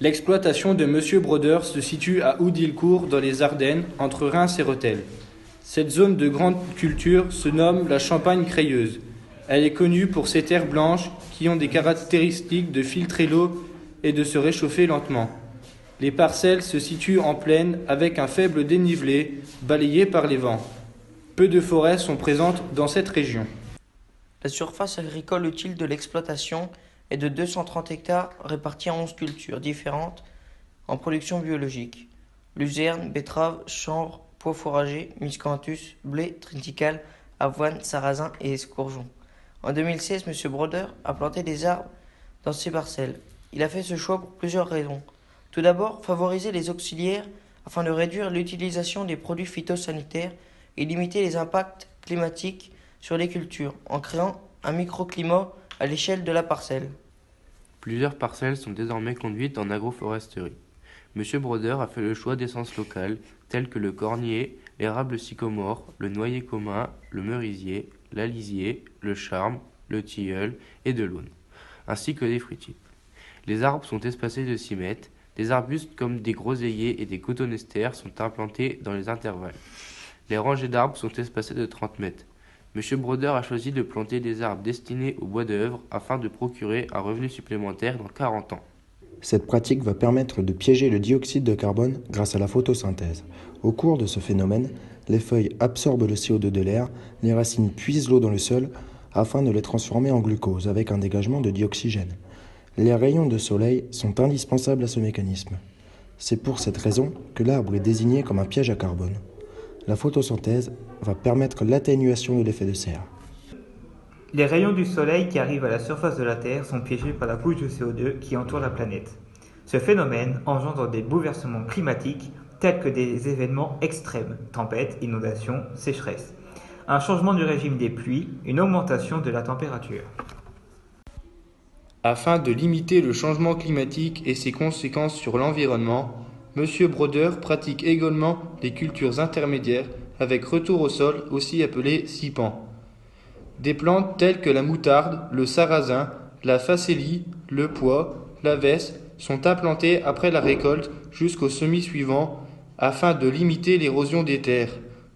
L'exploitation de Monsieur Brodeur se situe à Houdilcourt dans les Ardennes, entre Reims et Rethel. Cette zone de grande culture se nomme la Champagne crayeuse. Elle est connue pour ses terres blanches qui ont des caractéristiques de filtrer l'eau et de se réchauffer lentement. Les parcelles se situent en plaine avec un faible dénivelé balayé par les vents. Peu de forêts sont présentes dans cette région. La surface agricole utile de l'exploitation est de 230 hectares répartis en 11 cultures différentes en production biologique. Luzerne, betterave, chanvre, pois fourragers, miscanthus, blé, triticale, avoine, sarrasin et escourgeon. En 2016, M. Brodeur a planté des arbres dans ses parcelles. Il a fait ce choix pour plusieurs raisons. Tout d'abord, favoriser les auxiliaires afin de réduire l'utilisation des produits phytosanitaires et limiter les impacts climatiques sur les cultures en créant un microclimat à l'échelle de la parcelle. Plusieurs parcelles sont désormais conduites en agroforesterie. Monsieur Brodeur a fait le choix d'essences locales telles que le cornier, l'érable sycomore, le noyer commun, le merisier, l'alisier, le charme, le tilleul et de l'aulne, ainsi que des fruitiers. Les arbres sont espacés de 6 mètres. Des arbustes comme des groseilliers et des cotonesters sont implantés dans les intervalles. Les rangées d'arbres sont espacées de 30 mètres. Monsieur Brodeur a choisi de planter des arbres destinés au bois d'œuvre afin de procurer un revenu supplémentaire dans 40 ans. Cette pratique va permettre de piéger le dioxyde de carbone grâce à la photosynthèse. Au cours de ce phénomène, les feuilles absorbent le CO2 de l'air, les racines puisent l'eau dans le sol afin de les transformer en glucose avec un dégagement de dioxygène. Les rayons de soleil sont indispensables à ce mécanisme. C'est pour cette raison que l'arbre est désigné comme un piège à carbone. La photosynthèse va permettre l'atténuation de l'effet de serre. Les rayons du soleil qui arrivent à la surface de la Terre sont piégés par la couche de CO2 qui entoure la planète. Ce phénomène engendre des bouleversements climatiques tels que des événements extrêmes, tempêtes, inondations, sécheresses, un changement du régime des pluies, une augmentation de la température. Afin de limiter le changement climatique et ses conséquences sur l'environnement, M. Brodeur pratique également des cultures intermédiaires avec retour au sol, aussi appelées sipans. Des plantes telles que la moutarde, le sarrasin, la facélie, le pois, la vesse sont implantées après la récolte jusqu'au semis suivant afin de limiter l'érosion des terres,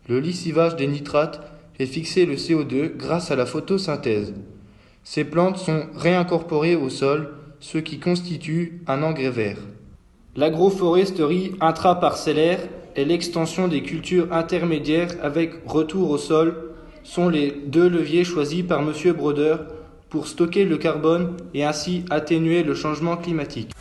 le lessivage des nitrates et fixer le CO2 grâce à la photosynthèse. Ces plantes sont réincorporées au sol, ce qui constitue un engrais vert. L'agroforesterie intraparcellaire et l'extension des cultures intermédiaires avec retour au sol sont les deux leviers choisis par M. Brodeur pour stocker le carbone et ainsi atténuer le changement climatique.